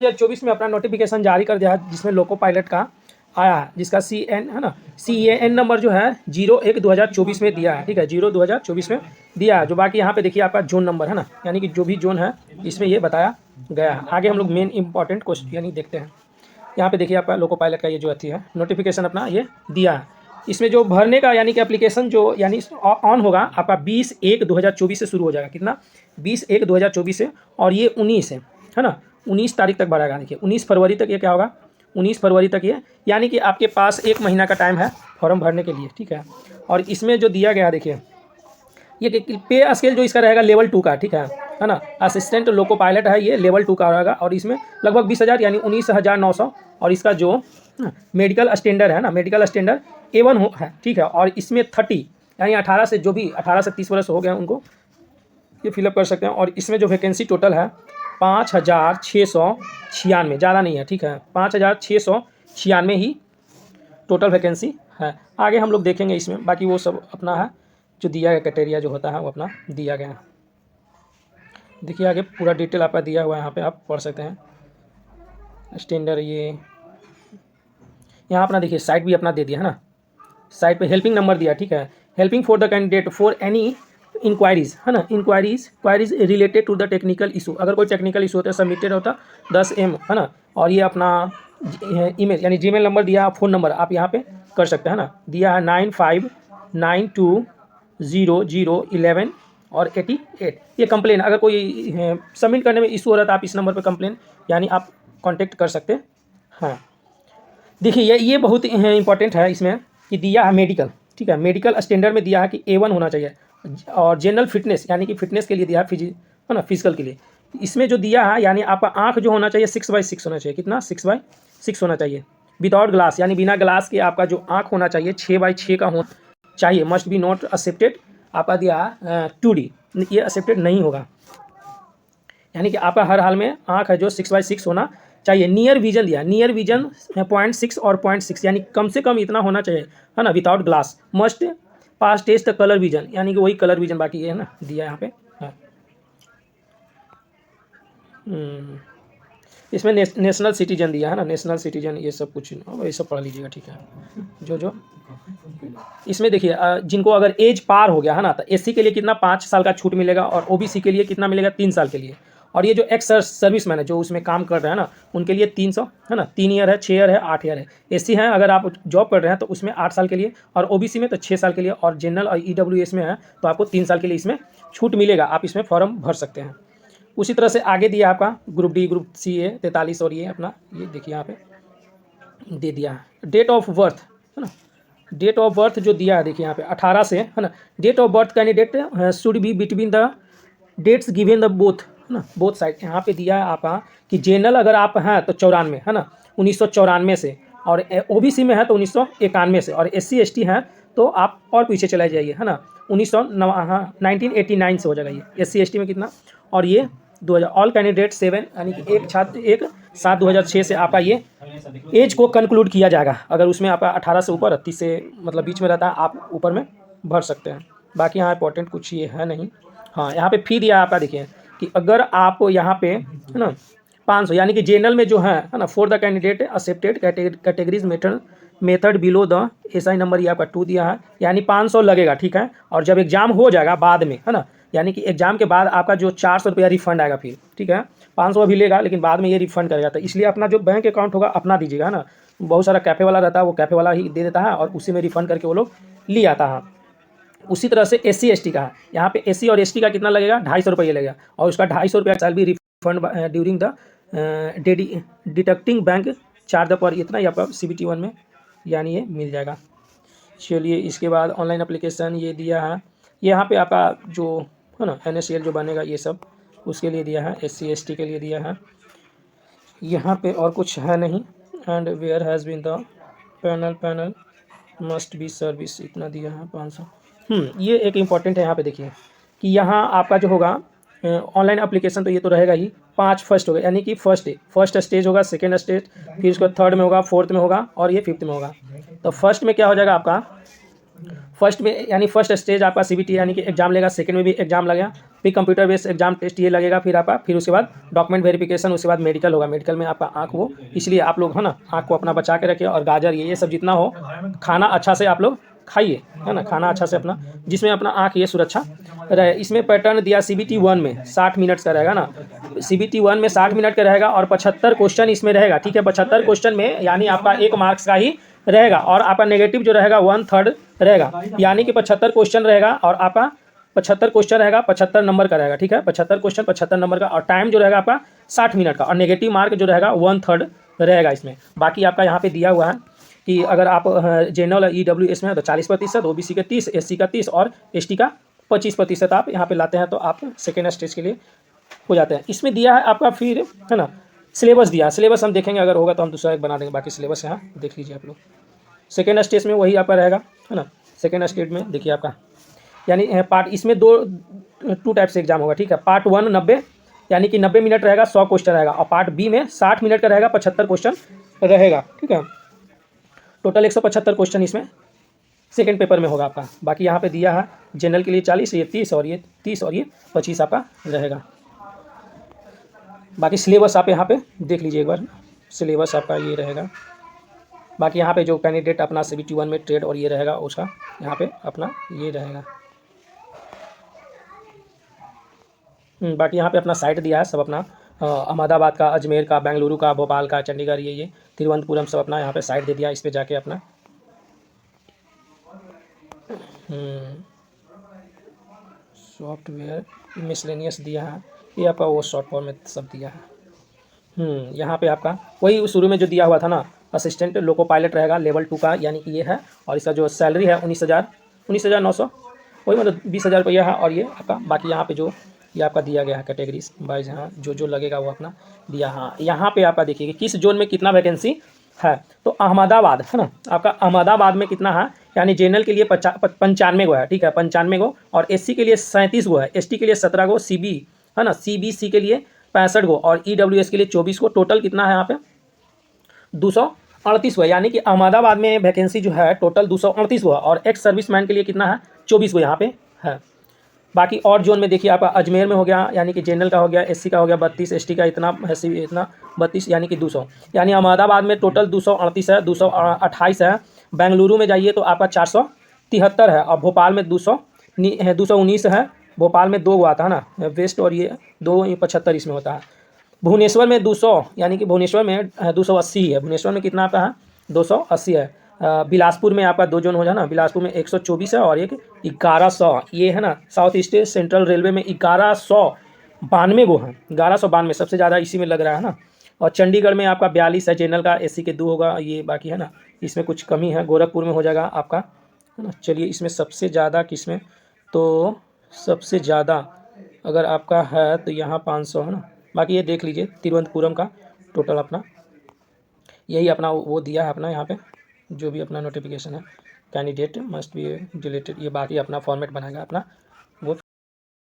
2024 में अपना नोटिफिकेशन जारी कर दिया है, जिसमें लोको पायलट का आया है, जिसका CN है ना, CAN नंबर जो है 01/2024 में दिया है। ठीक है, 0/2024 में दिया है। जो बाकी यहाँ पे देखिए आपका जोन नंबर है ना, यानी कि जो भी जोन है इसमें ये बताया गया है। आगे हम लोग मेन इंपॉर्टेंट क्वेश्चन यानी देखते हैं। यहाँ पे देखिए आपका लोको पायलट का ये जो अथी है नोटिफिकेशन अपना ये दिया है। इसमें जो भरने का यानी कि एप्लीकेशन जो यानी ऑन होगा आपका 20/1/2024 से शुरू हो जाएगा। कितना? 20/1/2024 से, और ये 19 है ना, 19 तारीख तक भराएगा। देखिए 19 फरवरी तक ये क्या होगा, 19 फरवरी तक ये, यानी कि आपके पास 1 महीना का टाइम है फॉर्म भरने के लिए। ठीक है, और इसमें जो दिया गया देखिए ये पे स्केल जो इसका रहेगा लेवल 2 का। ठीक है ना, असिस्टेंट लोको पायलट है ये लेवल 2 का रहेगा, और इसमें लगभग 20,000 यानी 19,900। और इसका जो मेडिकल स्टैंडर्ड है ना, मेडिकल स्टैंडर्ड A1 है। ठीक है, और इसमें 30 यानी 18 से जो भी 18 से 30 वर्ष हो गए उनको ये फिलअप कर सकते हैं। और इसमें जो वैकेंसी टोटल है 5,696, ज़्यादा नहीं है। ठीक है, 5,696 ही टोटल वैकेंसी है। आगे हम लोग देखेंगे इसमें, बाकी वो सब अपना है जो दिया गया क्राइटेरिया जो होता है वो अपना दिया गया है। देखिए आगे पूरा डिटेल आपका दिया हुआ है, यहाँ पे आप पढ़ सकते हैं स्टैंडर्ड। ये यहाँ अपना देखिए साइट भी अपना दे दिया है ना, साइट पे हेल्पिंग नंबर दिया। ठीक है, helping for the candidate for any inquiries है ना, inquiries related to the technical issue. अगर कोई टेक्निकल इशू होता है सबमिटेड होता 10M है ना। और ये अपना ईमेल यानी जीमेल नंबर दिया, फ़ोन नंबर आप यहाँ पे कर सकते हैं ना, दिया है 95920011 और 88। ये कंप्लेन अगर कोई सबमिट करने में इशू हो रहा है तो आप इस नंबर पर कंप्लेन यानी आप कॉन्टेक्ट कर सकते हैं। हाँ देखिए ये बहुत इंपॉर्टेंट है इसमें कि दिया है मेडिकल। ठीक है, मेडिकल स्टैंडर्ड में दिया है कि A1 होना चाहिए, और जनरल फिटनेस यानी कि फिटनेस के लिए दिया है है ना, फिजिकल के लिए। इसमें जो दिया है यानी आपका आँख जो होना चाहिए 6/6 होना चाहिए। कितना? 6/6 होना चाहिए। विदाउट ग्लास यानी बिना ग्लास के आपका जो आँख होना चाहिए 6/6 का होना चाहिए। Must be not accepted. आपका दिया 2D, ये एक्सेप्टेड नहीं होगा, यानी कि आपका हर हाल में आँख है जो 6/6 होना चाहिए। नियर विजन दिया, नियर विजन 0.6 और 0.6 यानी कम से कम इतना होना चाहिए है ना, without glass. Must pass test colour vision यानी कि वही कलर विजन बाकी है ना दिया यहाँ पे है। इसमें नेशनल सिटीजन दिया है ना, नेशनल सिटीजन ये सब कुछ ये सब पढ़ लीजिएगा। ठीक है, जो इसमें देखिए जिनको अगर एज पार हो गया है ना, तो SC के लिए कितना 5 साल का छूट मिलेगा, और OBC के लिए कितना मिलेगा 3 साल के लिए। और ये जो एक्स सर्विसमैन है जो उसमें काम कर रहे हैं ना उनके लिए 300 है ना, 3 ईयर है, 6 ईयर है, 8 ईयर है। SC है अगर आप जॉब कर रहे हैं तो उसमें 8 साल के लिए, और OBC में तो 6 साल के लिए, और जनरल और EWS में है तो आपको 3 साल के लिए इसमें छूट मिलेगा, आप इसमें फॉर्म भर सकते हैं। उसी तरह से आगे दिया आपका ग्रुप D ग्रुप C है 43, और ये अपना ये देखिए यहाँ पे दे दिया है। डेट ऑफ बर्थ है ना, डेट ऑफ बर्थ जो दिया है देखिए यहाँ पे 18 से है ना। Date of birth candidate should be between the dates given the both है ना, बोथ साइड। यहाँ पे दिया है आपका कि जनरल अगर आप हैं तो 94 है ना, 1994 से, और OBC में है तो 1991 से, और SC ST हैं तो आप और पीछे चले जाइए है ना, 1989 से हो जाएगा ये SC ST में कितना। और ये 2000 ऑल कैंडिडेट 7 यानी कि एक छात्र 1/7/2006 से आपका ये एज को कंक्लूड किया जाएगा। अगर उसमें आपका 18 से ऊपर 30 से मतलब बीच में रहता है आप ऊपर में भर सकते हैं। बाकी यहाँ इंपॉर्टेंट कुछ ये है नहीं। हाँ यहाँ पे फी दिया है आपका देखिए कि अगर आप यहाँ पे है ना 500 यानी कि जनरल में जो है ना, for the candidate accepted categories method below the SI number ये आपका 2 दिया है, यानी 500 लगेगा। ठीक है, और जब एग्जाम हो जाएगा बाद में है ना, यानी कि एग्जाम के बाद आपका जो 400 रुपया रिफंड आएगा फिर। ठीक है, 500 अभी लेगा लेकिन बाद में ये रिफंड करेगा, तो इसलिए अपना जो बैंक अकाउंट होगा अपना दीजिएगा है ना। बहुत सारा कैफ़े वाला रहता है, वो कैफ़े वाला ही दे देता है और उसी में रिफंड करके वो लोग ले आता है। उसी तरह से SC ST का है, यहाँ पे SC और ST का कितना लगेगा 250 रुपये लगेगा, और उसका 250 रुपया shall be refund during the deducting bank charge पर, इतना ही आपका CBT 1 में यानी ये मिल जाएगा। चलिए इसके बाद ऑनलाइन एप्लीकेशन ये दिया है, यहाँ पे आपका जो है ना NSL जो बनेगा ये सब उसके लिए दिया है, SC ST के लिए दिया है। यहाँ पे और कुछ है नहीं। And where has been the panel must be service, इतना दिया है 500। ये एक इम्पॉर्टेंट है यहाँ पे देखिए कि यहाँ आपका जो होगा ऑनलाइन एप्लीकेशन तो ये तो रहेगा ही। 5 फर्स्ट होगा यानी कि फर्स्ट स्टेज होगा, सेकेंड स्टेज, फिर उसके बाद 3rd में होगा, 4th में होगा, और ये 5th में होगा। तो फर्स्ट में क्या हो जाएगा आपका, फर्स्ट में यानी फर्स्ट स्टेज आपका CBT यानी कि एग्जाम लेगा, सेकंड में भी एग्जाम लगेगा, फिर कंप्यूटर बेस्ड एग्जाम टेस्ट ये लगेगा, फिर उसके बाद डॉक्यूमेंट वेरिफिकेशन, उसके बाद मेडिकल होगा। मेडिकल में आपका आँख वो, इसलिए आप लोग है ना आँख को अपना बचा के रखिए, और गाजर ये सब जितना हो खाना अच्छा से आप लोग खाइए, है ना, खाना अच्छा से अपना, जिसमें अपना आँख ये सुरक्षा रहे। इसमें पैटर्न दिया CBT 1 में 60 मिनट का रहेगा ना, CBT 1 में 60 मिनट का रहेगा और 75 क्वेश्चन इसमें रहेगा, ठीक है। 75 क्वेश्चन में यानी आपका 1 मार्क्स का ही रहेगा, और आपका नेगेटिव जो रहेगा 1/3 रहेगा, यानी कि 75 क्वेश्चन रहेगा, और आपका 75 क्वेश्चन रहेगा 75 नंबर का रहेगा, ठीक है। 75 क्वेश्चन 75 नंबर का, और टाइम जो रहेगा आपका 60 मिनट का, और नेगेटिव मार्क जो रहेगा 1/3 रहेगा इसमें। बाकी आपका यहाँ पे दिया हुआ है कि अगर आप जनरल EWS में है तो 40%, OBC के 30, SC का 30 और ST का 25% आप यहाँ पे लाते हैं तो आप सेकेंड स्टेज के लिए हो जाते हैं। इसमें दिया है आपका, फिर है ना सिलेबस दिया है, सिलेबस हम देखेंगे, अगर होगा तो हम दूसरा एक बना देंगे, बाकी सिलेबस यहाँ देख लीजिए आप लोग। सेकेंड स्टेज में वही आपका रहेगा, है ना। सेकेंड स्टेज में देखिए आपका यानी पार्ट, इसमें टू टाइप से एग्जाम होगा, ठीक है। पार्ट 1 90 यानी कि 90 मिनट रहेगा, 100 क्वेश्चन रहेगा, और पार्ट B में 60 मिनट का रहेगा, 75 क्वेश्चन रहेगा, ठीक है। टोटल 175 क्वेश्चन इसमें सेकेंड पेपर में होगा आपका। बाकी यहाँ पे दिया है जनरल के लिए 40, ये 30 और ये 30 और ये 25 आपका रहेगा। बाकी सिलेबस आप यहाँ पे देख लीजिए एक बार, सिलेबस आपका ये रहेगा। बाकी यहाँ पे जो कैंडिडेट अपना CBT 1 में ट्रेड और ये रहेगा उसका यहाँ पे अपना ये रहेगा। बाकी यहाँ पे अपना साइट दिया है सब अपना, अहमदाबाद का, अजमेर का, बेंगलुरु का, भोपाल का, चंडीगढ़, ये तिरुवनंतपुरम सब अपना यहाँ पे साइट दे दिया, इस पे जाके अपना सॉफ्टवेयर मिसलेनियस दिया है, ये आपका वो शॉर्ट फॉर्म में सब दिया है। यहाँ पे आपका वही शुरू में जो दिया हुआ था ना, असिस्टेंट लोको पायलट रहेगा लेवल 2 का, यानी कि ये है, और इसका जो सैलरी है 19,900, वही मतलब 20,000 रुपया है, और ये आपका बाकी यहाँ पे जो ये आपका दिया गया है कैटेगरीज वाइज, हाँ जो लगेगा वो अपना दिया। हाँ यहाँ पे आपका देखिए कि किस जोन में कितना वैकेंसी है, तो अहमदाबाद है ना, आपका अहमदाबाद में कितना है, यानी जनरल के लिए 95 गो है, ठीक है, 95 गो, और SC के लिए 37 गो है, ST के लिए 17 गो, CB है ना, CBC के लिए 65 गो, और EWS के लिए 24 गो। टोटल कितना है यहाँ पे 238 गो, यानी कि अहमदाबाद में वैकेंसी जो है टोटल 238 गो है, और एक्स सर्विसमैन के लिए कितना है 24 गो यहाँ पे है। बाकी और जोन में देखिए आपका अजमेर में हो गया, यानी कि जनरल का हो गया, SC का हो गया 32, ST का इतना इतना 32 यानी कि 200, यानी अहमदाबाद में टोटल 238 है, 228 है। बेंगलुरु में जाइए तो आपका 473 है, और भोपाल में 219 है, भोपाल में 2 आता है ना वेस्ट, और ये 275 इसमें होता है। भुवनेश्वर में 200, यानी कि भुवनेश्वर में 280 है, भुवनेश्वर में कितना आता है 280 है। बिलासपुर में आपका 2 जोन हो जाए ना, बिलासपुर में 124 है, और एक 1100, ये है ना साउथ ईस्ट सेंट्रल रेलवे में 1192 गो है, 1192 सबसे ज़्यादा इसी में लग रहा है ना। और चंडीगढ़ में आपका 42 है, जनरल का, SC के 2 होगा, ये बाकी है ना इसमें कुछ कमी है। गोरखपुर में हो जाएगा आपका, है ना। चलिए इसमें सबसे ज़्यादा किसमें, तो सबसे ज़्यादा अगर आपका है तो यहाँ 500 है ना। बाकी ये देख लीजिए तिरुवनंतपुरम का टोटल अपना यही अपना वो दिया है अपना यहाँ पे, जो भी अपना नोटिफिकेशन है कैंडिडेट मस्ट बी रिलेटेड, ये बाकी अपना फॉर्मेट बनाएगा अपना